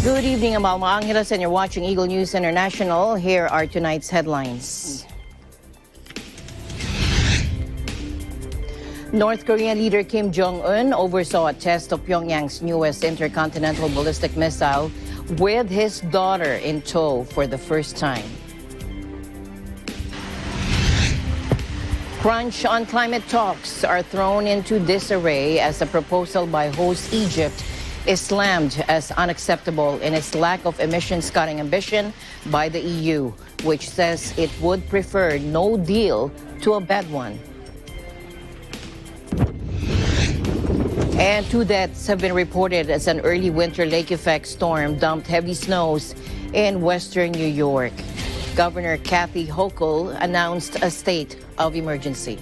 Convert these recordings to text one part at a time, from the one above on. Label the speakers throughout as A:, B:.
A: Good evening, I'm Alma Angeles, and you're watching Eagle News International. Here are tonight's headlines. North Korean leader Kim Jong-un oversaw a test of Pyongyang's newest intercontinental ballistic missile with his daughter in tow for the first time. Crunch on climate talks are thrown into disarray as a proposal by host Egypt is slammed as unacceptable in its lack of emissions-cutting ambition by the EU, which says it would prefer no deal to a bad one. And 2 deaths have been reported as an early winter lake effect storm dumped heavy snows in western New York. Governor Kathy Hochul announced a state of emergency.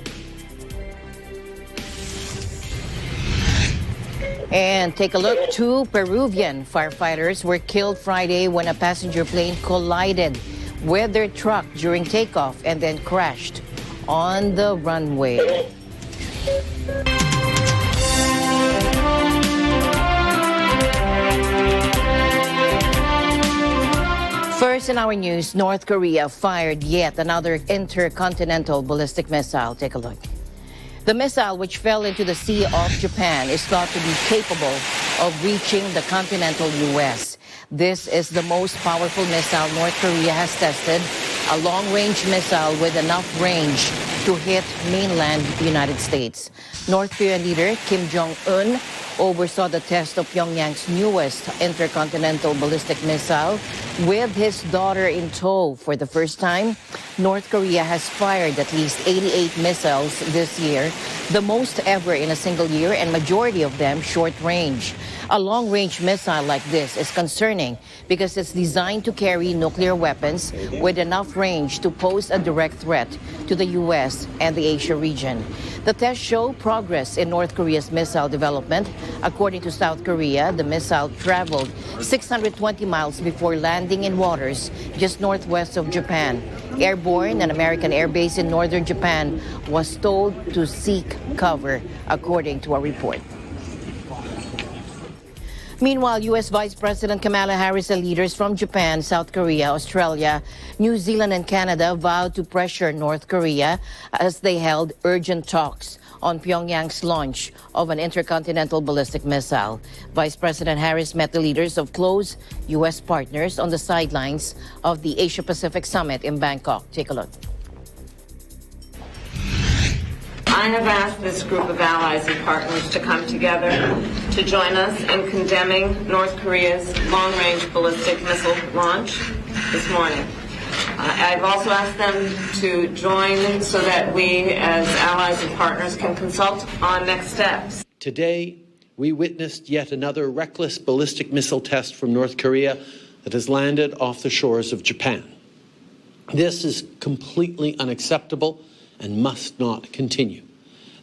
A: And take a look, 2 Peruvian firefighters were killed Friday when a passenger plane collided with their truck during takeoff and then crashed on the runway. First in our news, North Korea fired yet another intercontinental ballistic missile. Take a look. The missile, which fell into the Sea of Japan, is thought to be capable of reaching the continental U.S. This is the most powerful missile North Korea has tested, a long-range missile with enough range to hit mainland United States. North Korean leader Kim Jong-un oversaw the test of Pyongyang's newest intercontinental ballistic missile with his daughter in tow for the first time. North Korea has fired at least 88 missiles this year, the most ever in a single year, and majority of them short-range. A long-range missile like this is concerning because it's designed to carry nuclear weapons with enough range to pose a direct threat to the U.S. and the Asia region. The tests show progress in North Korea's missile development. According to South Korea, the missile traveled 620 miles before landing in waters just northwest of Japan. Airborne, an American air base in northern Japan was told to seek cover, according to a report. Meanwhile, U.S. Vice President Kamala Harris and leaders from Japan, South Korea, Australia, New Zealand, and Canada vowed to pressure North Korea as they held urgent talks on Pyongyang's launch of an intercontinental ballistic missile. Vice President Harris met the leaders of close U.S. partners on the sidelines of the Asia-Pacific Summit in Bangkok. Take a look.
B: I have asked this group of allies and partners to come together to join us in condemning North Korea's long-range ballistic missile launch this morning. I've also asked them to join so that we as allies and partners can consult on next steps.
C: Today, we witnessed yet another reckless ballistic missile test from North Korea that has landed off the shores of Japan. This is completely unacceptable and must not continue.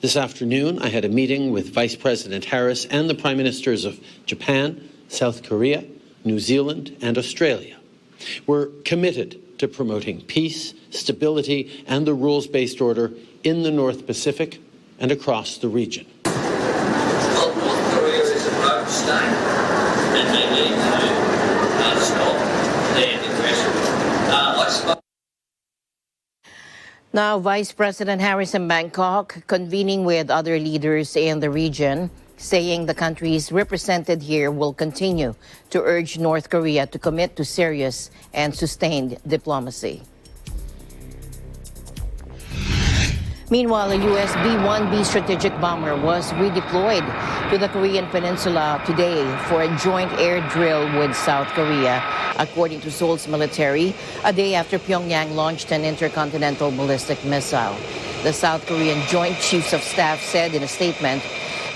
C: This afternoon, I had a meeting with Vice President Harris and the Prime Ministers of Japan, South Korea, New Zealand, and Australia. We're committed to promoting peace, stability, and the rules-based order in the North Pacific and across the region.
D: Well, North Korea is a proud state, and they need to stop their aggression.
A: Now, Vice President Harris in Bangkok convening with other leaders in the region, saying the countries represented here will continue to urge North Korea to commit to serious and sustained diplomacy. Meanwhile, a U.S. B-1B strategic bomber was redeployed to the Korean peninsula today for a joint air drill with South Korea, according to Seoul's military, a day after Pyongyang launched an intercontinental ballistic missile. The South Korean Joint Chiefs of Staff said in a statement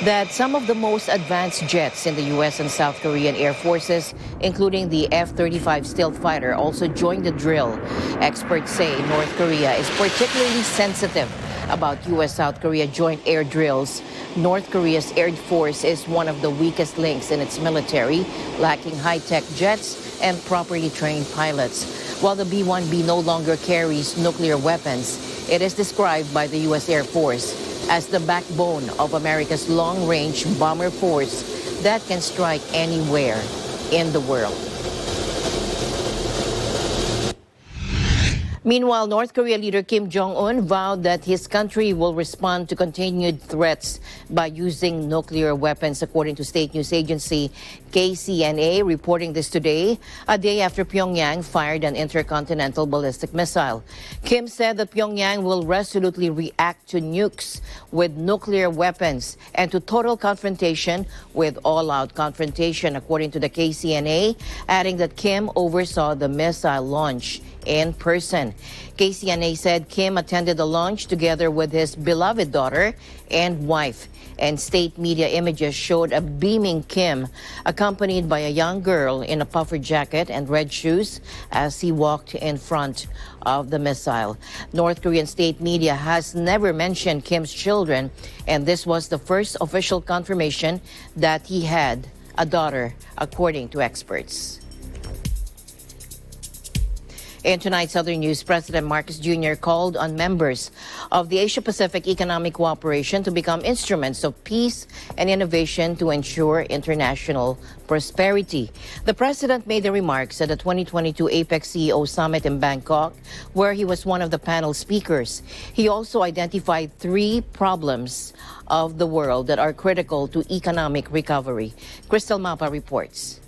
A: that some of the most advanced jets in the U.S. and South Korean air forces, including the F-35 stealth fighter, also joined the drill. Experts say North Korea is particularly sensitive about U.S.-South Korea joint air drills. North Korea's Air Force is one of the weakest links in its military, lacking high-tech jets and properly trained pilots. While the B-1B no longer carries nuclear weapons, it is described by the U.S. Air Force as the backbone of America's long-range bomber force that can strike anywhere in the world. Meanwhile, North Korea leader Kim Jong-un vowed that his country will respond to continued threats by using nuclear weapons, according to state news agency KCNA, reporting this today, a day after Pyongyang fired an intercontinental ballistic missile. Kim said that Pyongyang will resolutely react to nukes with nuclear weapons and to total confrontation with all-out confrontation, according to the KCNA, adding that Kim oversaw the missile launch in person. KCNA said Kim attended the launch together with his beloved daughter and wife, and state media images showed a beaming Kim accompanied by a young girl in a puffer jacket and red shoes as he walked in front of the missile. North Korean state media has never mentioned Kim's children, and this was the first official confirmation that he had a daughter, according to experts. In tonight's other news, President Marcos Jr. called on members of the Asia-Pacific Economic Cooperation to become instruments of peace and innovation to ensure international prosperity. The president made the remarks at the 2022 APEC CEO Summit in Bangkok, where he was one of the panel speakers. He also identified 3 problems of the world that are critical to economic recovery. Crystal Mapa reports.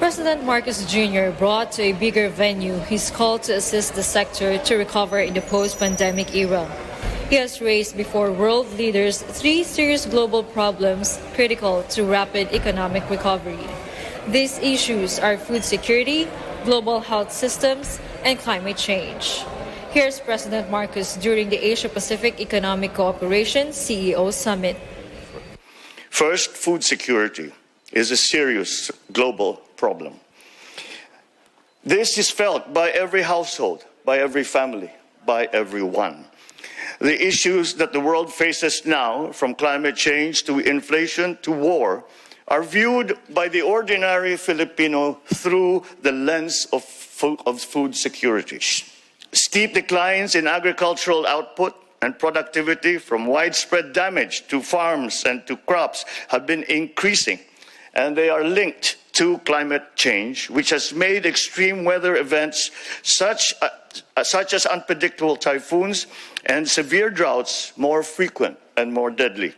E: President Marcos Jr. brought to a bigger venue his call to assist the sector to recover in the post-pandemic era. He has raised before world leaders 3 serious global problems critical to rapid economic recovery. These issues are food security, global health systems, and climate change. Here's President Marcos during the Asia-Pacific Economic Cooperation CEO Summit.
F: First, food security is a serious global problem. This is felt by every household, by every family, by everyone. The issues that the world faces now, from climate change to inflation to war, are viewed by the ordinary Filipino through the lens of food security. Steep declines in agricultural output and productivity, from widespread damage to farms and to crops, have been increasing, and they are linked to climate change, which has made extreme weather events such as unpredictable typhoons and severe droughts more frequent and more deadly.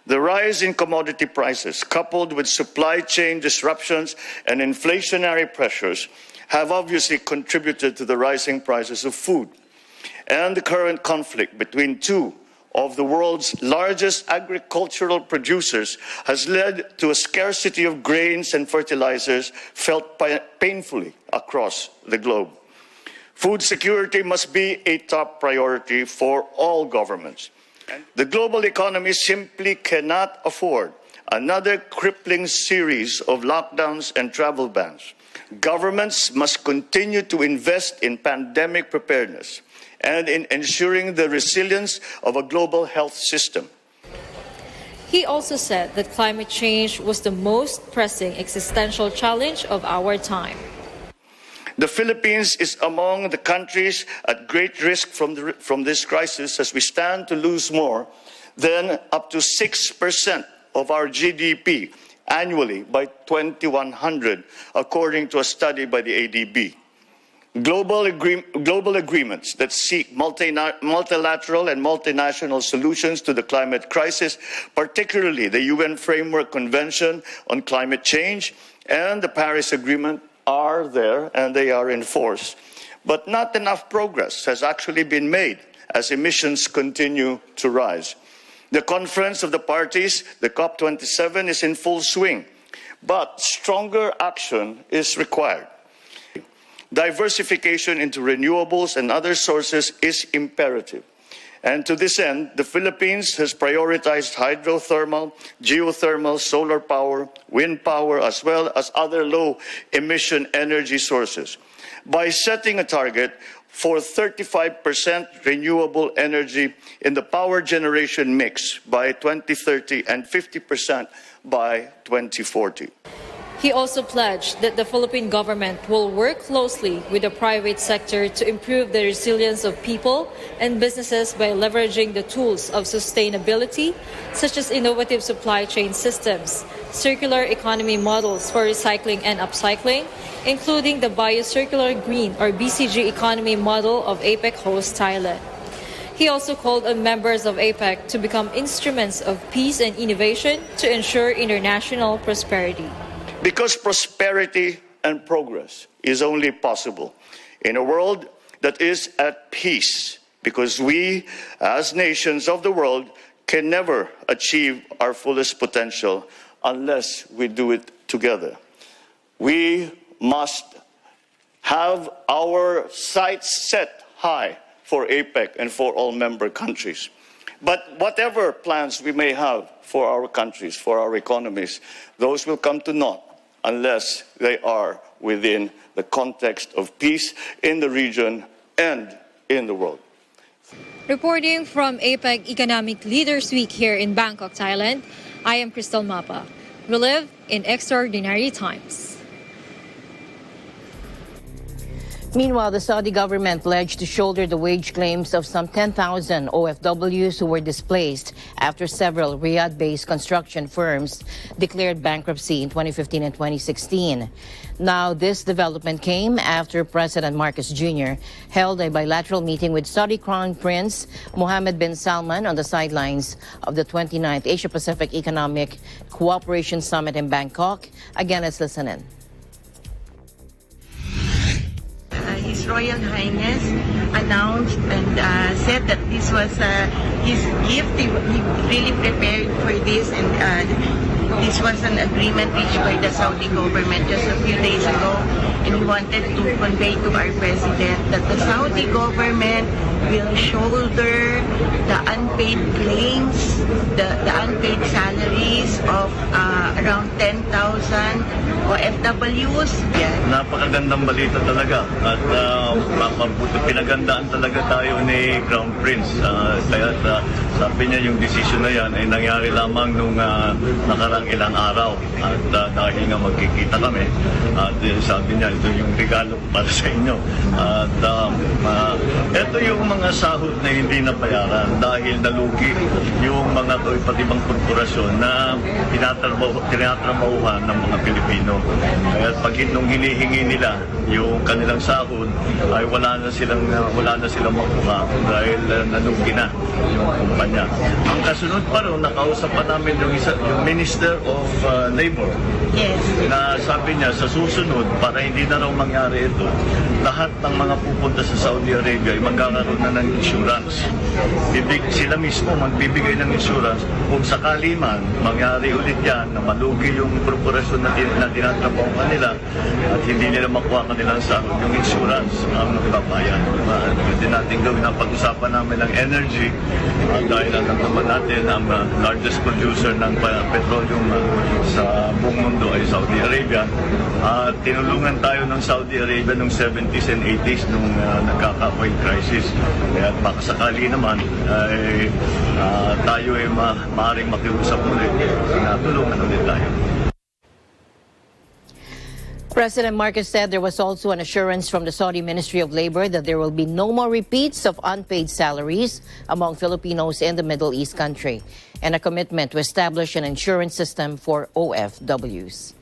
F: The rise in commodity prices, coupled with supply chain disruptions and inflationary pressures, have obviously contributed to the rising prices of food. And the current conflict between 2 of the world's largest agricultural producers has led to a scarcity of grains and fertilizers felt painfully across the globe. Food security must be a top priority for all governments. The global economy simply cannot afford another crippling series of lockdowns and travel bans. Governments must continue to invest in pandemic preparedness and in ensuring the resilience of a global health system.
E: He also said that climate change was the most pressing existential challenge of our time.
F: The Philippines is among the countries at great risk from this crisis, as we stand to lose more than up to 6% of our GDP annually by 2100, according to a study by the ADB. Global agreements that seek multilateral and multinational solutions to the climate crisis, particularly the UN Framework Convention on Climate Change and the Paris Agreement, are there and they are in force. But not enough progress has actually been made as emissions continue to rise. The Conference of the Parties, the COP27, is in full swing, but stronger action is required. Diversification into renewables and other sources is imperative. And to this end, the Philippines has prioritized hydrothermal, geothermal, solar power, wind power, as well as other low-emission energy sources. By setting a target for 35% renewable energy in the power generation mix by 2030 and 50% by 2040.
E: He also pledged that the Philippine government will work closely with the private sector to improve the resilience of people and businesses by leveraging the tools of sustainability, such as innovative supply chain systems, circular economy models for recycling and upcycling, including the Biocircular Green or BCG economy model of APEC host Thailand. He also called on members of APEC to become instruments of peace and innovation to ensure international prosperity.
F: Because prosperity and progress is only possible in a world that is at peace, because we, as nations of the world, can never achieve our fullest potential unless we do it together. We must have our sights set high for APEC and for all member countries. But whatever plans we may have for our countries, for our economies, those will come to naught unless they are within the context of peace in the region and in the world.
E: Reporting from APEC Economic Leaders Week here in Bangkok, Thailand, I am Crystal Mapa. We live in extraordinary times.
A: Meanwhile, the Saudi government pledged to shoulder the wage claims of some 10,000 OFWs who were displaced after several Riyadh-based construction firms declared bankruptcy in 2015 and 2016. Now, this development came after President Marcos Jr. held a bilateral meeting with Saudi Crown Prince Mohammed bin Salman on the sidelines of the 29th Asia-Pacific Economic Cooperation Summit in Bangkok. Again, let's listen in.
G: His Royal Highness announced and said that this was his gift. He really prepared for this, and this was an agreement reached by the Saudi government just a few days ago, and he wanted to convey to our president that the Saudi government will shoulder the unpaid claims, the unpaid salaries of around 10,000 OFWs. Yeah.
H: Napakagandang balita talaga at pinagandaan talaga tayo ni Crown Prince. Kaya sabi niya yung decision na yan ay nangyari lamang nung nakarang ilang araw at dahil nga magkikita kami at sabi niya ito yung regalo para sa inyo. At ito yung mga sahod na hindi nabayaran dahil nalugi yung mga iba't ibang korporasyon na tinatrabahuhan ng mga Pilipino. Kaya pag nung hinihingi nila yung kanilang sahod ay wala na silang makuha dahil nalugi na yung kumpanya. Ang kasunod pa rin, nakausap pa namin yung Minister of Labor.
G: Yes. Na
H: sabi niya sa susunod, para hindi na raw mangyari ito, lahat ng mga pupunta sa Saudi Arabia ay magkakaroon na ng insurance. Sila mismo magbibigay ng insurance kung sakali man mangyari ulit yan na malugi yung korporasyon na tinatrabaho kanila at hindi nila makuha kanilang sahod, yung insurance ang nagbabayan. Pwede natin gawin na pag-usapan namin ng energy dahil alam naman natin ang largest producer ng petroleum sa buong mundo ay Saudi Arabia. Tinulungan tayo ng Saudi Arabia noong 70s and 80s nung nagkaka-oil crisis. Kaya baka sakali naman ay tayo ay maaaring makiusap ulit. Natulungan ulit tayo.
A: President Marcos said there was also an assurance from the Saudi Ministry of Labor that there will be no more repeats of unpaid salaries among Filipinos in the Middle East country, and a commitment to establish an insurance system for OFWs.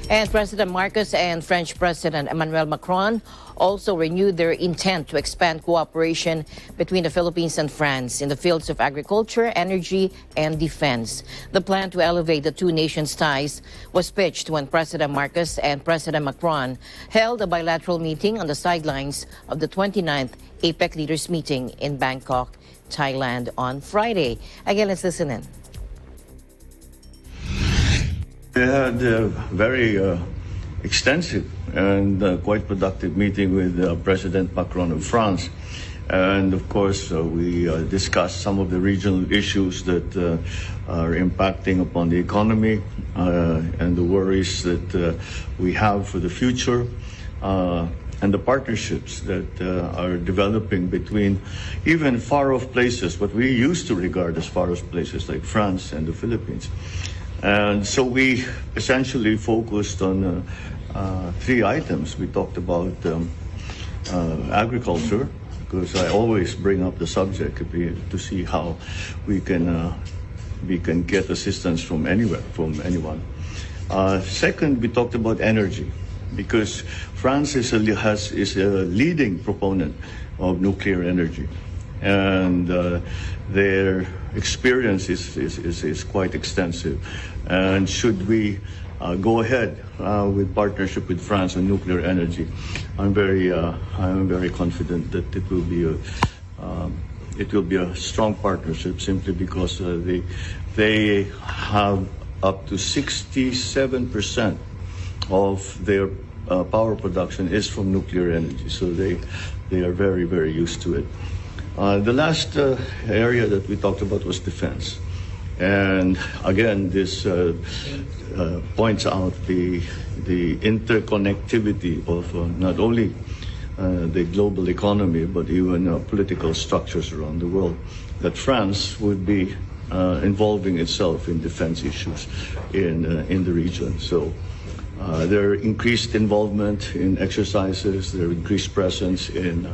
A: And President Marcos and French President Emmanuel Macron also renewed their intent to expand cooperation between the Philippines and France in the fields of agriculture, energy, and defense. The plan to elevate the two nations' ties was pitched when President Marcos and President Macron held a bilateral meeting on the sidelines of the 29th APEC leaders meeting in Bangkok, Thailand on Friday. Again, let's listen in.
H: We had a very extensive and quite productive meeting with President Macron of France. And of course, we discussed some of the regional issues that are impacting upon the economy and the worries that we have for the future. And the partnerships that are developing between even far-off places, what we used to regard as far-off places like France and the Philippines. And so we essentially focused on 3 items. We talked about agriculture, because I always bring up the subject to see how we can get assistance from anywhere, from anyone. Second, we talked about energy, because France is a leading proponent of nuclear energy, and their experience is quite extensive. And should we go ahead with partnership with France on nuclear energy, I'm very confident that it will be a strong partnership, simply because they have up to 67% of their power production is from nuclear energy, so they are very, very used to it. The last area that we talked about was defense, and again, this points out the interconnectivity of not only the global economy, but even political structures around the world, that France would be involving itself in defense issues in the region. So their increased involvement in exercises, their increased presence in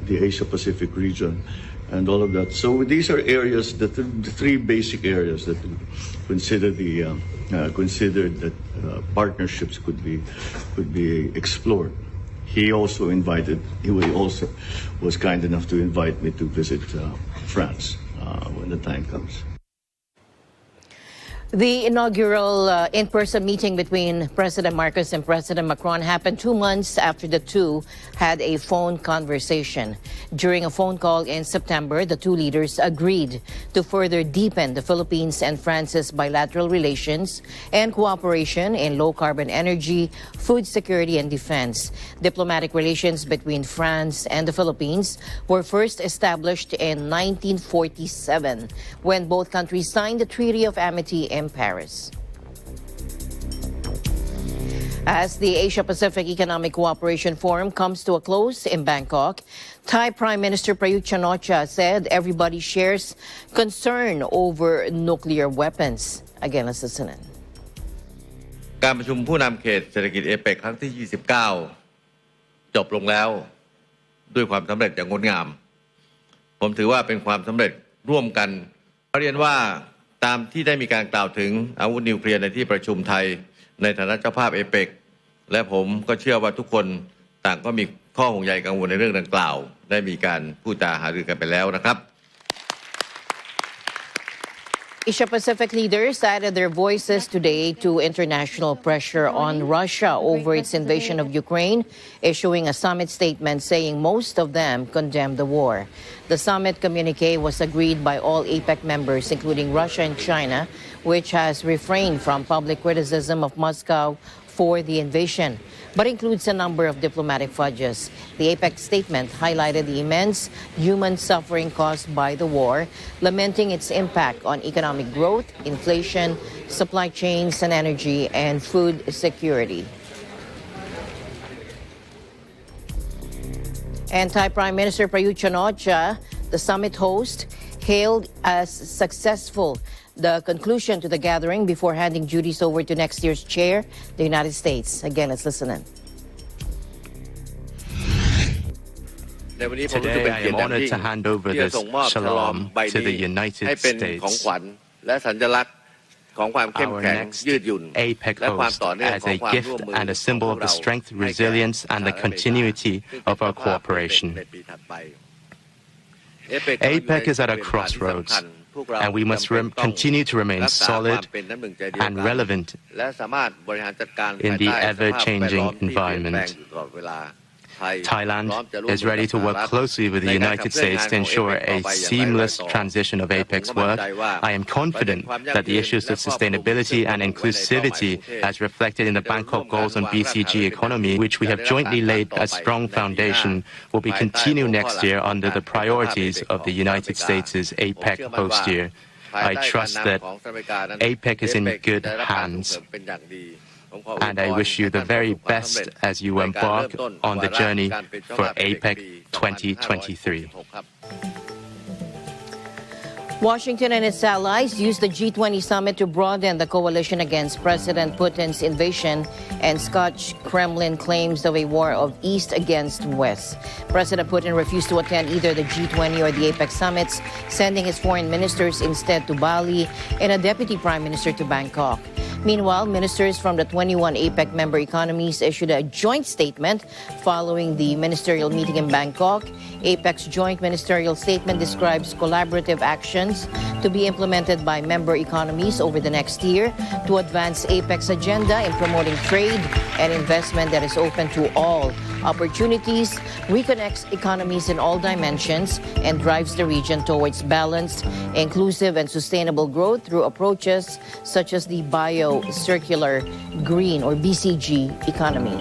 H: the Asia-Pacific region, and all of that. So these are areas, the 3 basic areas that we considered that partnerships could be explored. He also was kind enough to invite me to visit France when the time comes.
A: The inaugural in-person meeting between President Marcos and President Macron happened 2 months after the two had a phone conversation. During a phone call in September, the 2 leaders agreed to further deepen the Philippines and France's bilateral relations and cooperation in low-carbon energy, food security, and defense. Diplomatic relations between France and the Philippines were first established in 1947, when both countries signed the Treaty of Amity in Paris. As the Asia-Pacific Economic Cooperation Forum comes to a close in Bangkok, Thai Prime Minister Prayut Chan-o-cha said everybody shares concern over nuclear weapons. Again, let's listen in.
I: การประชุมผู้นำเขตเศรษฐกิจเอเปกครั้งที่ 29 จบลงแล้วด้วยความสำเร็จอย่างงดงามผมถือว่าเป็นความสำเร็จร่วมกันเรียนว่าตามที่ได้มีการกล่าวถึงอาวุธนิวเคลียร์ในที่ประชุมไทยในฐานะเจ้าภาพเอเปกและผมก็เชื่อว่าทุกคนต่างก็มีข้อห่วงใยกังวลในเรื่องดังกล่าวได้มีการพูดจาหารือกันไปแล้วนะครับ
A: Asia-Pacific leaders added their voices today to international pressure on Russia over its invasion of Ukraine, issuing a summit statement saying most of them condemned the war. The summit communique was agreed by all APEC members, including Russia and China, which has refrained from public criticism of Moscow for the invasion, but includes a number of diplomatic fudges. The APEC statement highlighted the immense human suffering caused by the war, lamenting its impact on economic growth, inflation, supply chains and energy, and food security. And Thai Prime Minister Prayut Chan-o-cha, the summit host, hailed as successful the conclusion to the gathering before handing duties over to next year's chair, the United States. Again, let's listen in.
J: Today, I am honored to hand over this shalom to the United States, our next APEC host, as a gift and a symbol of the strength, resilience, and the continuity of our cooperation. APEC is at a crossroads, and we must continue to remain solid and relevant in the ever-changing environment. Thailand is ready to work closely with the United States to ensure a seamless transition of APEC's work. I am confident that the issues of sustainability and inclusivity, as reflected in the Bangkok goals on BCG economy, which we have jointly laid a strong foundation, will be continued next year under the priorities of the United States' APEC host year. I trust that APEC is in good hands, and I wish you the very best as you embark on the journey for APEC 2023.
A: Washington and its allies used the G20 summit to broaden the coalition against President Putin's invasion and Scotch Kremlin claims of a war of East against West. President Putin refused to attend either the G20 or the APEC summits, sending his foreign ministers instead to Bali and a deputy prime minister to Bangkok. Meanwhile, ministers from the 21 APEC member economies issued a joint statement following the ministerial meeting in Bangkok. APEC's joint ministerial statement describes collaborative actions to be implemented by member economies over the next year to advance APEC's agenda in promoting trade and investment that is open to all opportunities, reconnects economies in all dimensions, and drives the region towards balanced, inclusive, and sustainable growth through approaches such as the bio-circular green or BCG economy.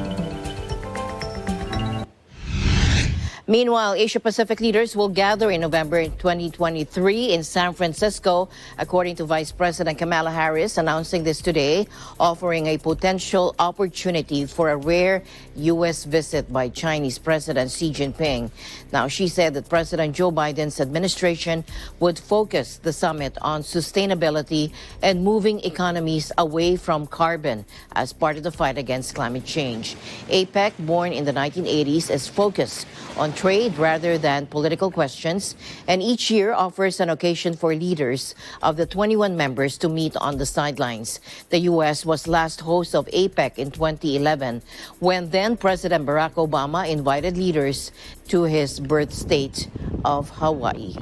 A: Meanwhile, Asia-Pacific leaders will gather in November 2023 in San Francisco, according to Vice President Kamala Harris, announcing this today, offering a potential opportunity for a rare U.S. visit by Chinese President Xi Jinping. Now, she said that President Joe Biden's administration would focus the summit on sustainability and moving economies away from carbon as part of the fight against climate change. APEC, born in the 1980s, is focused on trade rather than political questions, and each year offers an occasion for leaders of the 21 members to meet on the sidelines. The U.S. was last host of APEC in 2011, when then President Barack Obama invited leaders to his birth state of Hawaii.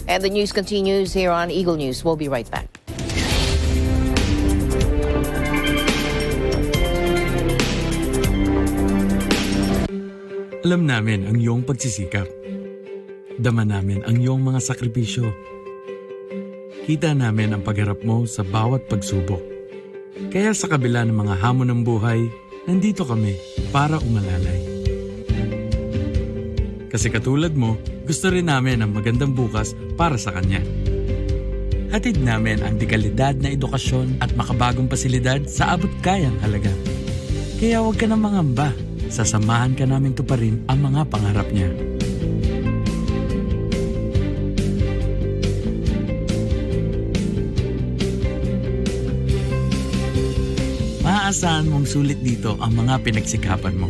A: And the news continues here on Eagle News. We'll be right back.
K: Alam namin ang iyong pagsisikap. Dama namin ang iyong mga sakripisyo. Kita namin ang pagharap mo sa bawat pagsubok. Kaya sa kabila ng mga hamon ng buhay, nandito kami para umalalay. Kasi katulad mo, gusto rin namin ang magandang bukas para sa kanya. Hatid namin ang dekalidad na edukasyon at makabagong pasilidad sa abot kayang halaga. Kaya huwag ka nang mangamba. Sasamahan ka namin tuparin ang mga pangarap niya. Maaasahan mong sulit dito ang mga pinagsikapan mo.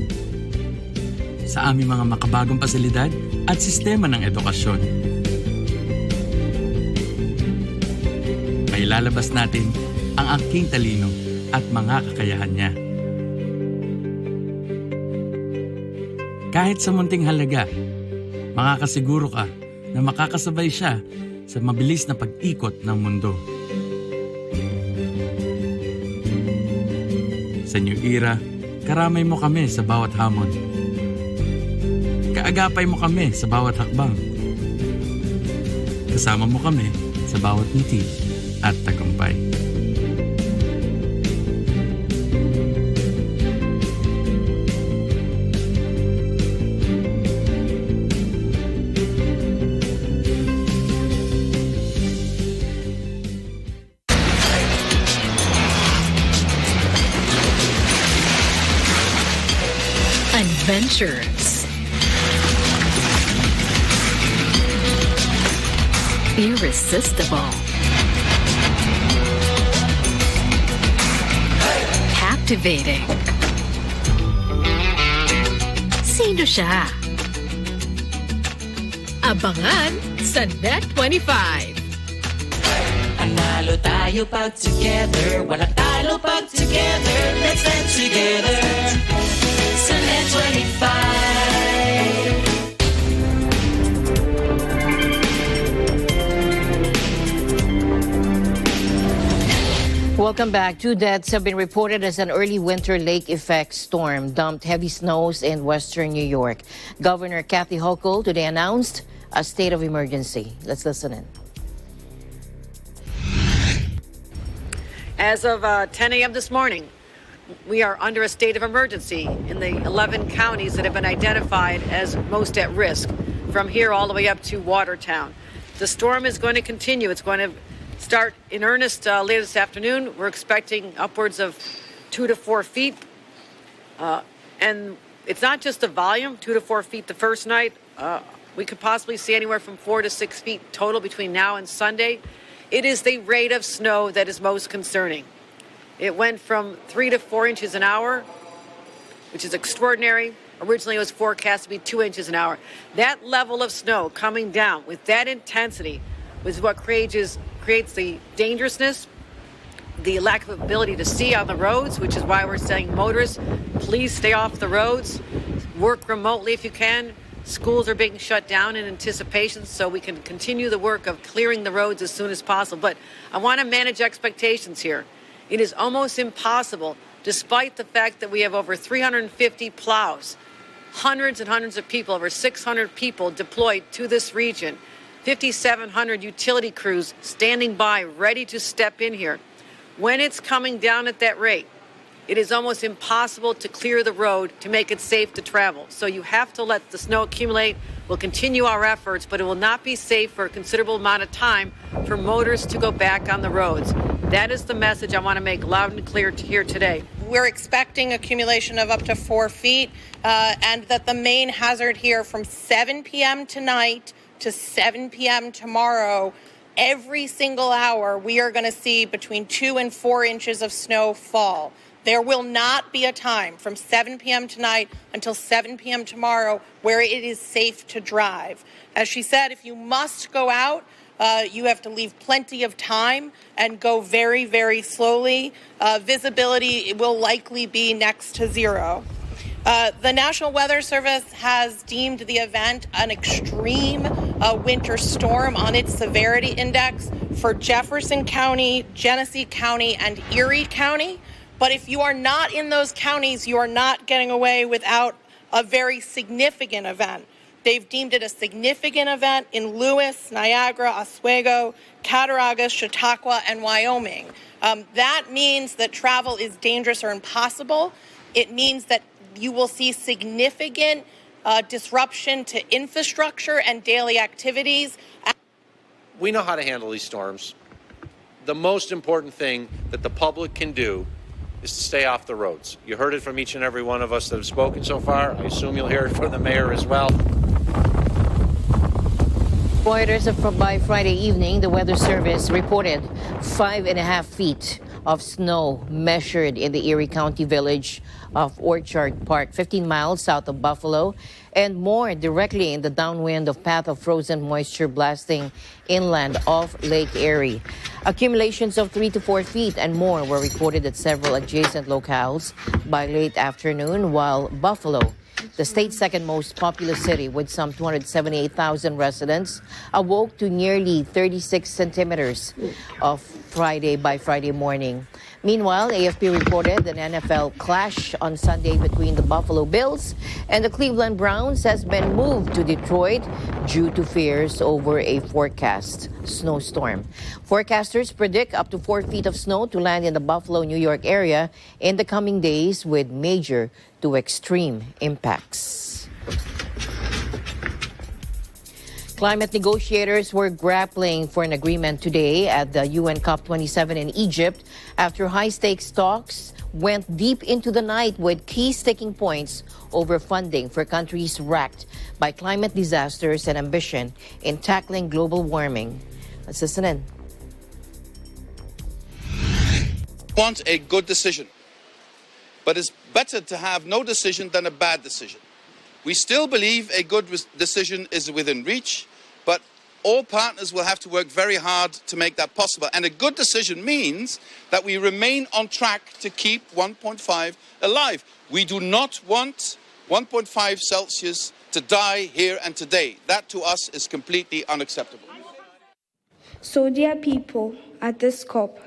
K: Sa aming mga makabagong pasilidad at sistema ng edukasyon. Mailalabas natin ang aking talino at mga kakayahan niya. Kahit sa munting halaga, makakasiguro ka na makakasabay siya sa mabilis na pag-ikot ng mundo. Sa New Era, karamay mo kami sa bawat hamon. Kaagapay mo kami sa bawat hakbang. Kasama mo kami sa bawat ngiti at tagumpay.
L: Adventures, irresistible, captivating. Sino siya? Abangan sa Net25.
M: Panalo tayo pag together, wala talo pag together. Let's stand together sa Net25.
A: Welcome back. 2 deaths have been reported as an early winter lake effect storm dumped heavy snows in western New York. Governor Kathy Hochul today announced a state of emergency. Let's listen in.
N: As of 10 a.m. this morning, we are under a state of emergency in the 11 counties that have been identified as most at risk, from here all the way up to Watertown. The storm is going to continue. It's going to start in earnest later this afternoon. We're expecting upwards of 2 to 4 feet. And it's not just the volume, 2 to 4 feet the first night. We could possibly see anywhere from 4 to 6 feet total between now and Sunday. It is the rate of snow that is most concerning. It went from 3 to 4 inches an hour, which is extraordinary. Originally, it was forecast to be 2 inches an hour. That level of snow coming down with that intensity is what creates the dangerousness, the lack of ability to see on the roads, which is why we're saying motorists, please stay off the roads, work remotely if you can. Schools are being shut down in anticipation so we can continue the work of clearing the roads as soon as possible. But I want to manage expectations here. It is almost impossible, despite the fact that we have over 350 plows, hundreds and hundreds of people, over 600 people deployed to this region, 5,700 utility crews standing by, ready to step in here. When it's coming down at that rate, it is almost impossible to clear the road to make it safe to travel. So you have to let the snow accumulate. We'll continue our efforts, but it will not be safe for a considerable amount of time for motorists to go back on the roads. That is the message I want to make loud and clear here today.
O: We're expecting accumulation of up to 4 feet, and that the main hazard here from 7 p.m. tonight to 7 p.m. tomorrow, every single hour, we are going to see between 2 and 4 inches of snow fall. There will not be a time from 7 p.m. tonight until 7 p.m. tomorrow where it is safe to drive. As she said, if you must go out, you have to leave plenty of time and go very, very slowly. Visibility will likely be next to zero. The National Weather Service has deemed the event an extreme winter storm on its severity index for Jefferson County, Genesee County, and Erie County. But if you are not in those counties, you are not getting away without a very significant event. They've deemed it a significant event in Lewis, Niagara, Oswego, Cattaraugus, Chautauqua, and Wyoming. That means that travel is dangerous or impossible. It means that you will see significant disruption to infrastructure and daily activities.
P: We know how to handle these storms. The most important thing that the public can do is to stay off the roads. You heard it from each and every one of us that have spoken so far. I assume you'll hear it from the mayor as well.
A: Reuters, by Friday evening, the Weather Service reported 5.5 feet of snow measured in the Erie County village of Orchard Park, 15 miles south of Buffalo, and more directly in the downwind of path of frozen moisture blasting inland off Lake Erie. Accumulations of 3 to 4 feet and more were recorded at several adjacent locales by late afternoon, while Buffalo, the state's second most populous city with some 278,000 residents, awoke to nearly 36 centimeters of by Friday morning. Meanwhile, AFP reported an NFL clash on Sunday between the Buffalo Bills and the Cleveland Browns has been moved to Detroit due to fears over a forecast snowstorm. Forecasters predict up to 4 feet of snow to land in the Buffalo, New York area in the coming days with major to extreme impacts. Climate negotiators were grappling for an agreement today at the UN COP27 in Egypt after high-stakes talks went deep into the night with key sticking points over funding for countries racked by climate disasters and ambition in tackling global warming. Let's listen in.
Q: Want a good decision, but it's better to have no decision than a bad decision. We still believe a good decision is within reach, but all partners will have to work very hard to make that possible. And a good decision means that we remain on track to keep 1.5 alive. We do not want 1.5 Celsius to die here and today. That to us is completely unacceptable.
R: So, dear people, at this COP,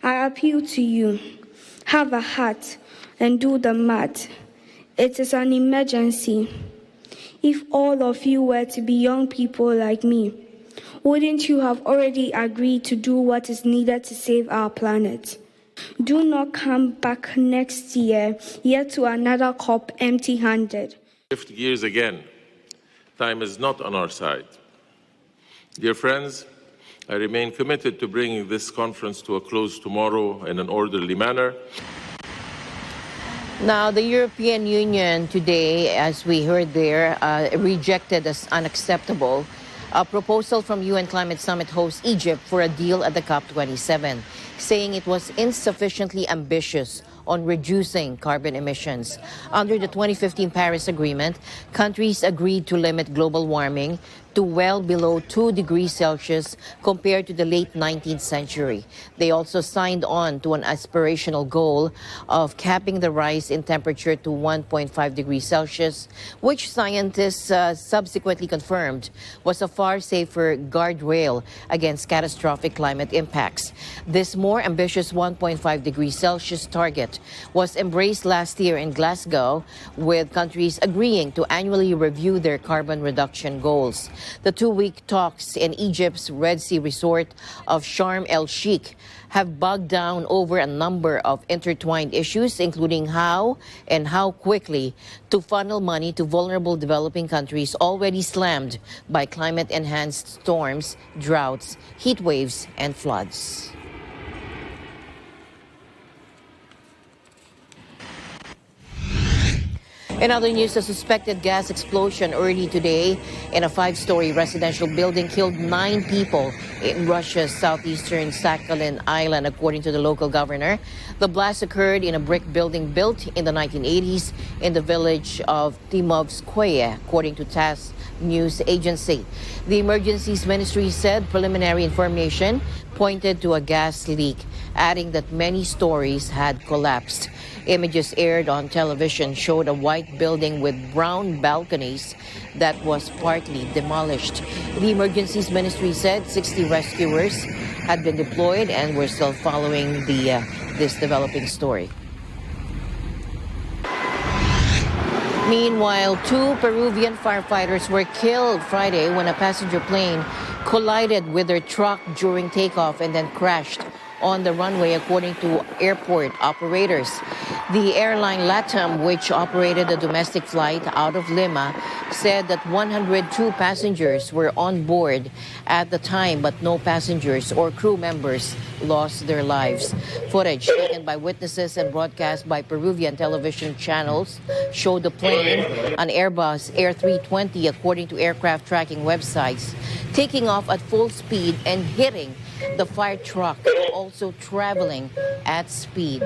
R: I appeal to you, have a heart and do the math. It is an emergency. If all of you were to be young people like me, wouldn't you have already agreed to do what is needed to save our planet? Do not come back next year, yet to another COP empty-handed.
S: Shift gears again. Time is not on our side. Dear friends, I remain committed to bringing this conference to a close tomorrow in an orderly manner.
A: Now, the European Union today, as we heard there, rejected as unacceptable a proposal from UN Climate Summit host Egypt for a deal at the COP27, saying it was insufficiently ambitious on reducing carbon emissions. Under the 2015 Paris Agreement, countries agreed to limit global warming to well below 2 degrees Celsius compared to the late 19th century. They also signed on to an aspirational goal of capping the rise in temperature to 1.5 degrees Celsius, which scientists subsequently confirmed was a far safer guardrail against catastrophic climate impacts. This more ambitious 1.5 degrees Celsius target was embraced last year in Glasgow, with countries agreeing to annually review their carbon reduction goals. The two-week talks in Egypt's Red Sea resort of Sharm el-Sheikh have bogged down over a number of intertwined issues, including how and how quickly to funnel money to vulnerable developing countries already slammed by climate-enhanced storms, droughts, heat waves, and floods. In other news, a suspected gas explosion early today in a 5-story residential building killed 9 people in Russia's southeastern Sakhalin Island, according to the local governor. The blast occurred in a brick building built in the 1980s in the village of Timovskoye, according to TASS news agency. The Emergencies Ministry said preliminary information pointed to a gas leak, adding that many stories had collapsed. Images aired on television showed a white building with brown balconies that was partly demolished. The Emergencies Ministry said 60 rescuers had been deployed and were still following this developing story. Meanwhile, 2 Peruvian firefighters were killed Friday when a passenger plane collided with their truck during takeoff and then crashed on the runway, according to airport operators. The airline LATAM, which operated a domestic flight out of Lima, said that 102 passengers were on board at the time, but no passengers or crew members lost their lives. Footage taken by witnesses and broadcast by Peruvian television channels showed the plane, an Airbus Air 320, according to aircraft tracking websites, taking off at full speed and hitting the fire truck, also traveling at speed.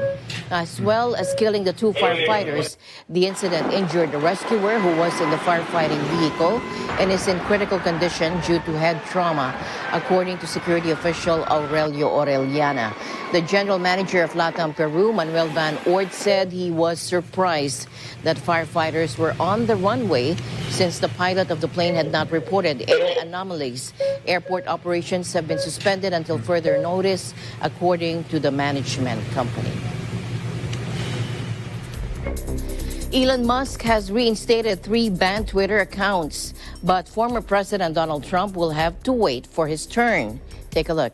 A: As well as killing the 2 firefighters, the incident injured a rescuer who was in the firefighting vehicle and is in critical condition due to head trauma, according to security official Aurelio Orellana. The general manager of LATAM Peru, Manuel Van Oort, said he was surprised that firefighters were on the runway since the pilot of the plane had not reported any anomalies. Airport operations have been suspended until further notice, according to the management company. Elon Musk has reinstated 3 banned Twitter accounts, but former President Donald Trump will have to wait for his turn. Take a look.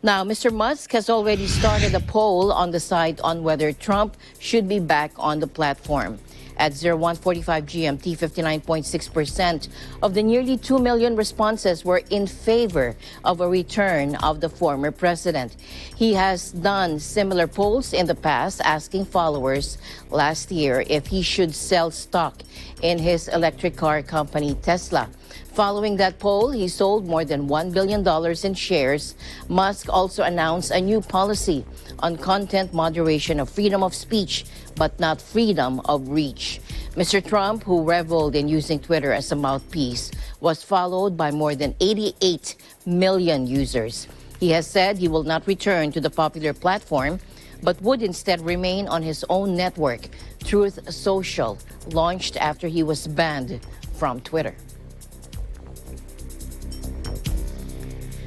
A: Now, Mr. Musk has already started a poll on the site on whether Trump should be back on the platform. At 01:45 GMT, 59.6% of the nearly 2 million responses were in favor of a return of the former president. He has done similar polls in the past, asking followers last year if he should sell stock in his electric car company Tesla. Following that poll, he sold more than $1 billion in shares. Musk also announced a new policy on content moderation of freedom of speech, but not freedom of reach. Mr. Trump, who reveled in using Twitter as a mouthpiece, was followed by more than 88 million users. He has said he will not return to the popular platform, but would instead remain on his own network, Truth Social, launched after he was banned from Twitter.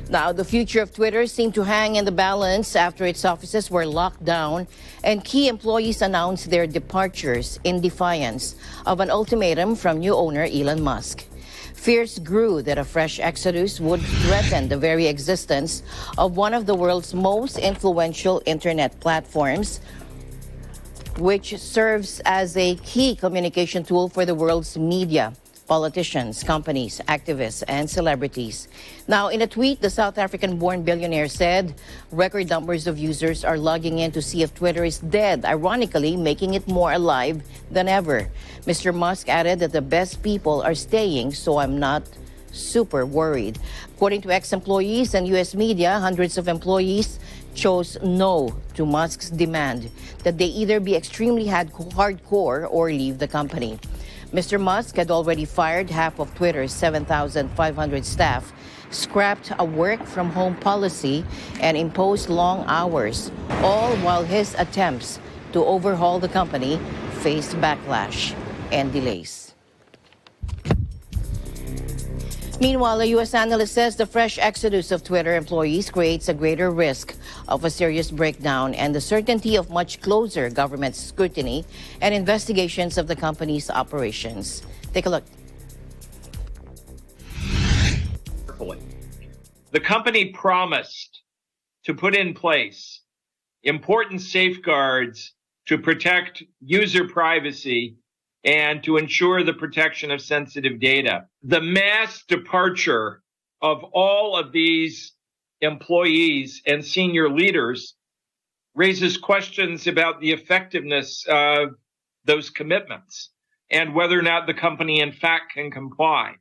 A: Now, the future of Twitter seemed to hang in the balance after its offices were locked down and key employees announced their departures in defiance of an ultimatum from new owner Elon Musk. Fears grew that a fresh exodus would threaten the very existence of one of the world's most influential internet platforms, which serves as a key communication tool for the world's media. politicians, companies, activists, and celebrities. Now, in a tweet, the South African-born billionaire said record numbers of users are logging in to see if Twitter is dead, ironically making it more alive than ever. Mr. Musk added that the best people are staying, so I'm not super worried. According to ex-employees and U.S. media, hundreds of employees chose no to Musk's demand that they either be extremely hardcore or leave the company. Mr. Musk had already fired half of Twitter's 7,500 staff, scrapped a work-from-home policy, and imposed long hours, all while his attempts to overhaul the company faced backlash and delays. Meanwhile, a U.S. analyst says the fresh exodus of Twitter employees creates a greater risk of a serious breakdown and the certainty of much closer government scrutiny and investigations of the company's operations. Take a look.
T: The company promised to put in place important safeguards to protect user privacy and to ensure the protection of sensitive data. The mass departure of all of these employees and senior leaders raises questions about the effectiveness of those commitments and whether or not the company in fact can comply.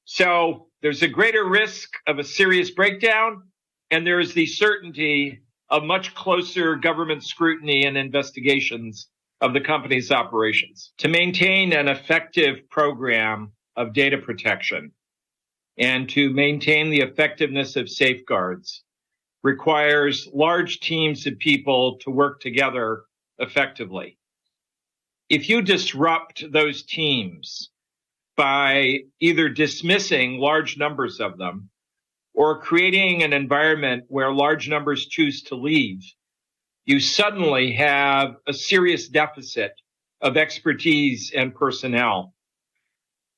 T: So there's a greater risk of a serious breakdown, and there is the certainty of much closer government scrutiny and investigations of the company's operations. To maintain an effective program of data protection and to maintain the effectiveness of safeguards requires large teams of people to work together effectively. If you disrupt those teams by either dismissing large numbers of them or creating an environment where large numbers choose to leave, you suddenly have a serious deficit of expertise and personnel.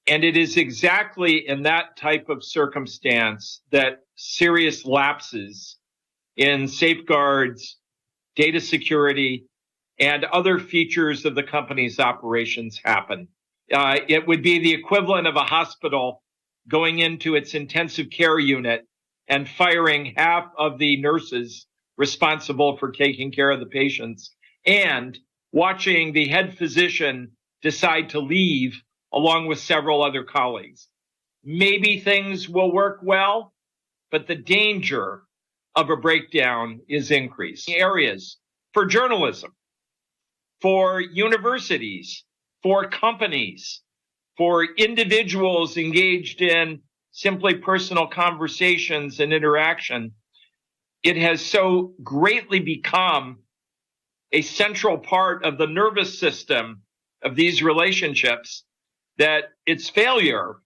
T: And it is exactly in that type of circumstance that serious lapses in safeguards, data security, and other features of the company's operations happen. It would be the equivalent of a hospital going into its intensive care unit and firing half of the nurses responsible for taking care of the patients, and watching the head physician decide to leave along with several other colleagues. Maybe things will work well, but the danger of a breakdown is increased. Areas for journalism, for universities, for companies, for individuals engaged in simply personal conversations and interaction, it has so greatly become a central part of the nervous system of these relationships that its failure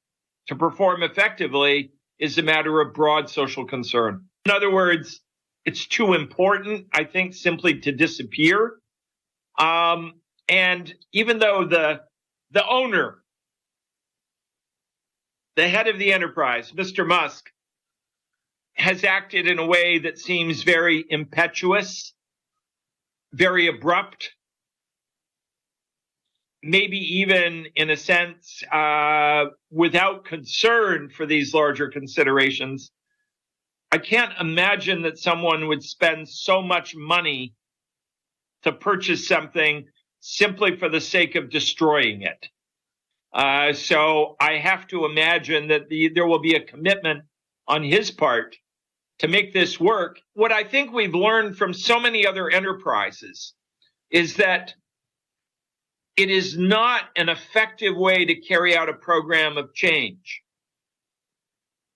T: to perform effectively is a matter of broad social concern. In other words, it's too important, I think, simply to disappear. And even though the owner, the head of the enterprise, Mr. Musk, has acted in a way that seems very impetuous, very abrupt, maybe even in a sense without concern for these larger considerations. I can't imagine that someone would spend so much money to purchase something simply for the sake of destroying it. So I have to imagine that there will be a commitment on his part to make this work. What I think we've learned from so many other enterprises is that it is not an effective way to carry out a program of change,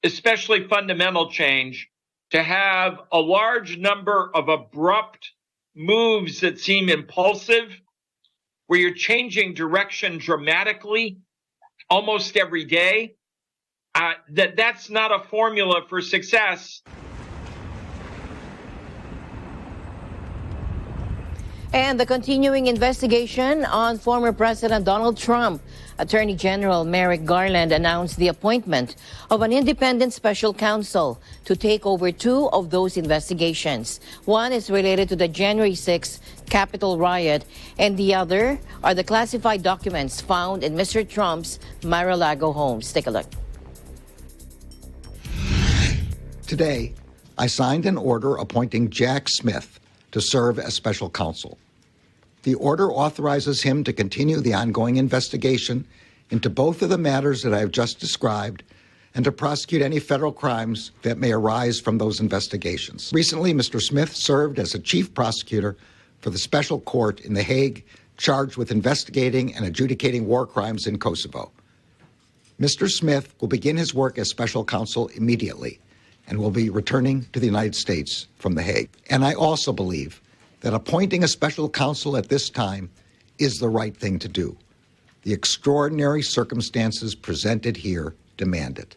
T: especially fundamental change, to have a large number of abrupt moves that seem impulsive, where you're changing direction dramatically almost every day. That's not a formula for success.
A: And the continuing investigation on former President Donald Trump. Attorney General Merrick Garland announced the appointment of an independent special counsel to take over two of those investigations. One is related to the January 6th Capitol riot, and the other are the classified documents found in Mr. Trump's Mar-a-Lago homes. Take a look.
U: Today, I signed an order appointing Jack Smith to serve as special counsel. The order authorizes him to continue the ongoing investigation into both of the matters that I have just described and to prosecute any federal crimes that may arise from those investigations. Recently, Mr. Smith served as a chief prosecutor for the special court in The Hague, charged with investigating and adjudicating war crimes in Kosovo. Mr. Smith will begin his work as special counsel immediately and will be returning to the United States from The Hague. And I also believe that appointing a special counsel at this time is the right thing to do. The extraordinary circumstances presented here demand it.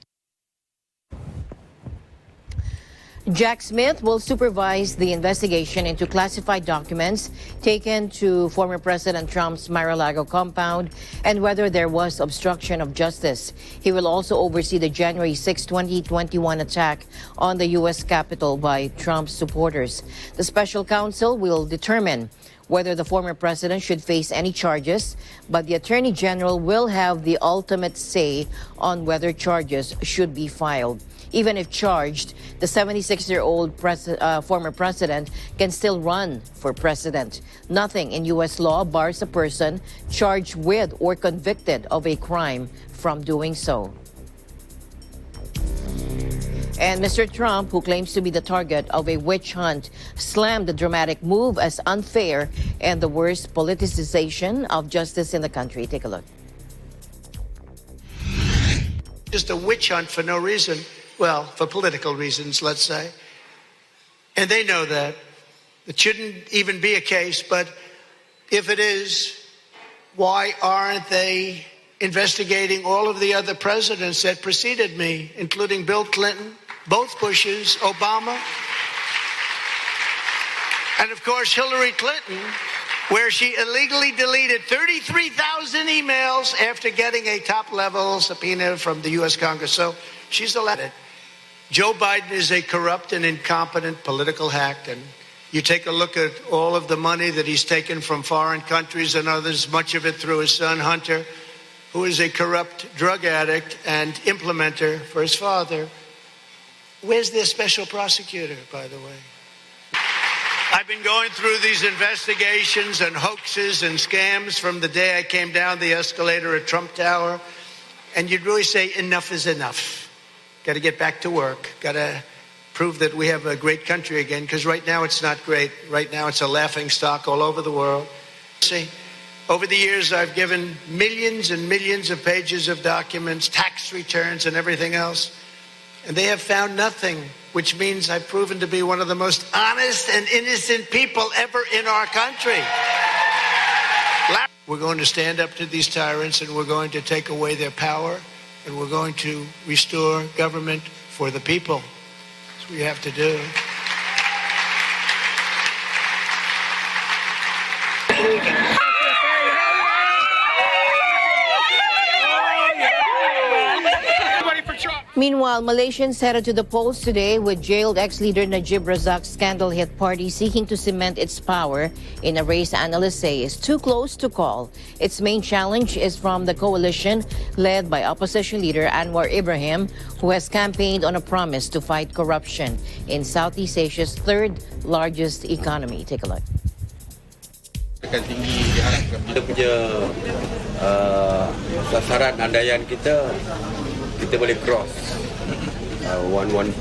A: Jack Smith will supervise the investigation into classified documents taken to former President Trump's Mar-a-Lago compound and whether there was obstruction of justice. He will also oversee the January 6, 2021 attack on the U.S. Capitol by Trump's supporters. The special counsel will determine whether the former president should face any charges, but the Attorney General will have the ultimate say on whether charges should be filed. Even if charged, the 76-year-old former president can still run for president. Nothing in U.S. law bars a person charged with or convicted of a crime from doing so. And Mr. Trump, who claims to be the target of a witch hunt, slammed the dramatic move as unfair and the worst politicization of justice in the country. Take a look.
V: Just a witch hunt for no reason. Well, for political reasons, let's say. And they know that. It shouldn't even be a case, but if it is, why aren't they investigating all of the other presidents that preceded me, including Bill Clinton, both Bushes, Obama, and of course Hillary Clinton, where she illegally deleted 33,000 emails after getting a top-level subpoena from the U.S. Congress. So she's elected. Joe Biden is a corrupt and incompetent political hack, and you take a look at all of the money that he's taken from foreign countries and others, much of it through his son Hunter, who is a corrupt drug addict and implementer for his father. Where's their special prosecutor, by the way? I've been going through these investigations and hoaxes and scams from the day I came down the escalator at Trump Tower, and you'd really say enough is enough. Got to get back to work. Got to prove that we have a great country again, because right now it's not great. Right now it's a laughingstock all over the world. See, over the years I've given millions and millions of pages of documents, tax returns and everything else, and they have found nothing, which means I've proven to be one of the most honest and innocent people ever in our country. We're going to stand up to these tyrants, and we're going to take away their power, and we're going to restore government for the people. That's what we have to do.
A: Meanwhile, Malaysians headed to the polls today with jailed ex-leader Najib Razak's scandal-hit party seeking to cement its power in a race analysts say is too close to call. Its main challenge is from the coalition led by opposition leader Anwar Ibrahim, who has campaigned on a promise to fight corruption in Southeast Asia's third-largest economy. Take a look.
W: Kita punya sasaran andaian kita boleh cross 112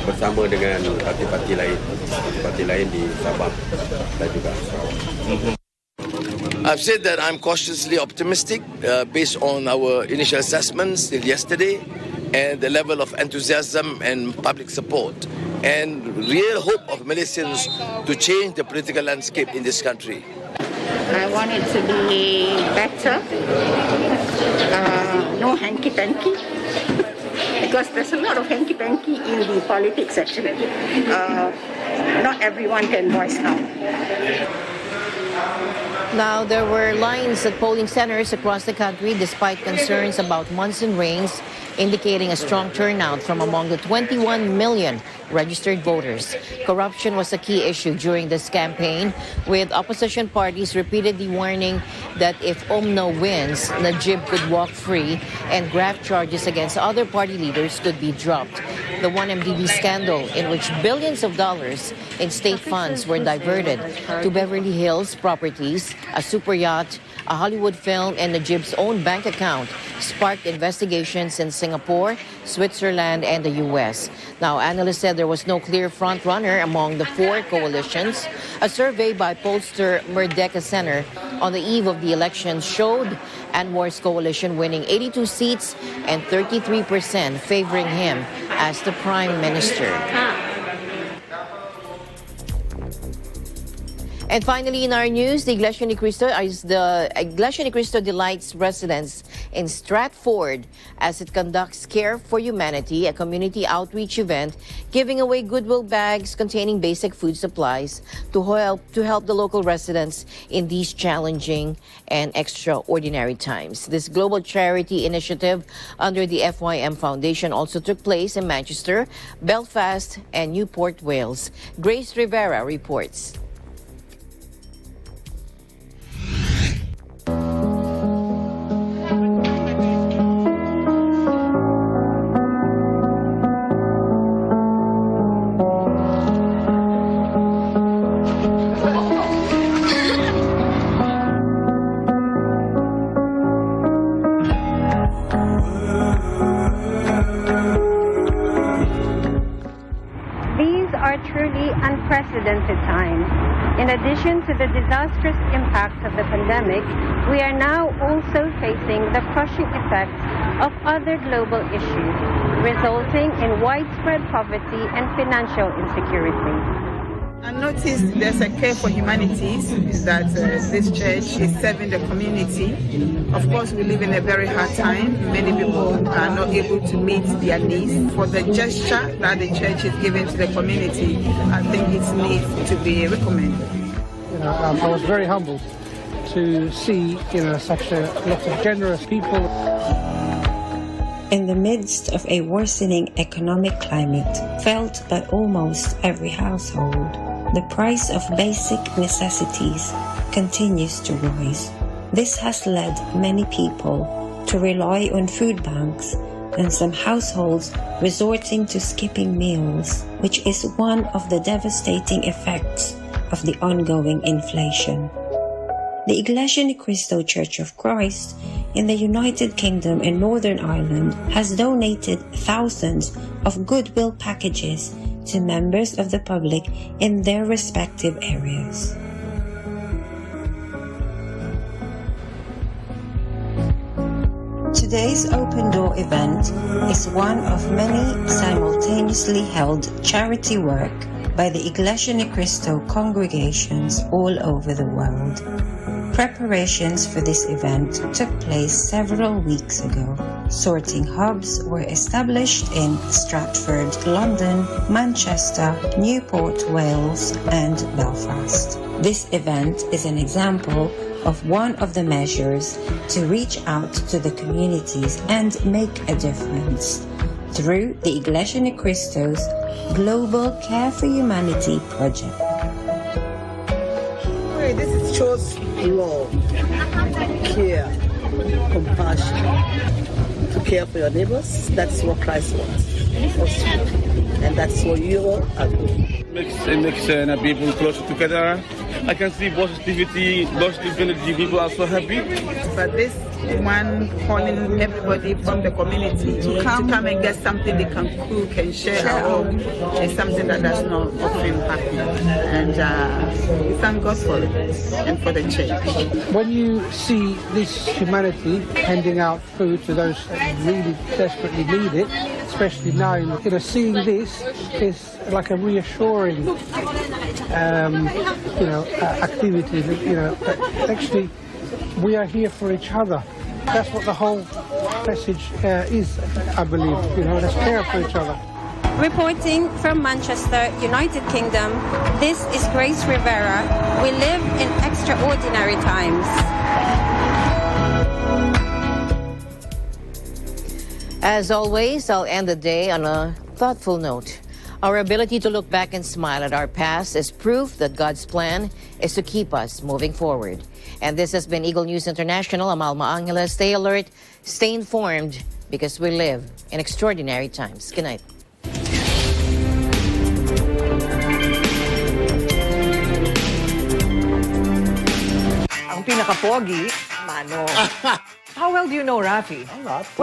W: bersama dengan parti-parti lain di Sabah dan juga Sarawak.
X: I've said that I'm cautiously optimistic based on our initial assessments till yesterday and the level of enthusiasm and public support and real hope of Malaysians to change the political landscape in this country.
Y: I want it to be better, no hanky-panky, because there's a lot of hanky-panky in the politics actually. not everyone can voice out.
A: Now, there were lines at polling centers across the country despite concerns about monsoon rains, indicating a strong turnout from among the 21 million registered voters. Corruption was a key issue during this campaign, with opposition parties repeatedly warning that if UMNO wins, Najib could walk free and graft charges against other party leaders could be dropped. The 1MDB scandal, in which billions of dollars in state funds were diverted to Beverly Hills properties, a super yacht, a Hollywood film, and Najib's own bank account, sparked investigations in Singapore, Switzerland, and the U.S. Now, analysts said there was no clear front-runner among the four coalitions. A survey by pollster Merdeka Center on the eve of the election showed Anwar's coalition winning 82 seats and 33% favoring him as the prime minister. And finally, in our news, the Iglesia Ni Cristo delights residents in Stratford as it conducts Care for Humanity, a community outreach event, giving away goodwill bags containing basic food supplies to help the local residents in these challenging and extraordinary times. This global charity initiative under the FYM Foundation also took place in Manchester, Belfast, and Newport, Wales. Grace Rivera reports.
B: Unprecedented times. In addition to the disastrous impacts of the pandemic, we are now also facing the crushing effects of other global issues, resulting in widespread poverty and financial insecurity.
C: I noticed there's a Care for Humanities that this church is serving the community. Of course, we live in a very hard time. Many people are not able to meet their needs. For the gesture that the church is giving to the community, I think it needs to be recommended.
D: I was very humbled to see such a lot of generous people.
E: In the midst of a worsening economic climate felt by almost every household, the price of basic necessities continues to rise. This has led many people to rely on food banks and some households resorting to skipping meals, which is one of the devastating effects of the ongoing inflation. The Iglesia Ni Cristo Church of Christ in the United Kingdom and Northern Ireland has donated thousands of goodwill packages to members of the public in their respective areas. Today's Open Door event is one of many simultaneously held charity work by the Iglesia Ni Cristo congregations all over the world. Preparations for this event took place several weeks ago. Sorting hubs were established in Stratford, London, Manchester, Newport, Wales, and Belfast. This event is an example of one of the measures to reach out to the communities and make a difference through the Iglesia Ni Cristo's Global Care for Humanity project.
C: This is shows love, care, compassion, to care for your neighbors. That's what Christ wants, and that's what you are doing.
F: It makes people closer together. I can see positivity, positive energy. People are so happy.
C: But this one calling everybody from the community to come and get something they can cook and share at home is something that's not often happening. And we thank God for it and for the church.
D: When you see this humanity handing out food to those that really desperately need it, especially now, seeing this is like a reassuring, activity. That actually we are here for each other. That's what the whole message is, I believe. Let's care for each other.
B: Reporting from Manchester, United Kingdom, this is Grace Rivera. We live in extraordinary times.
A: As always, I'll end the day on a thoughtful note. Our ability to look back and smile at our past is proof that God's plan is to keep us moving forward. And this has been Eagle News International. I'm Alma Angela. Stay alert, stay informed, because we live in extraordinary times. Good night.
G: Ang pinaka-pogi, Mano. How well do you know Rafi?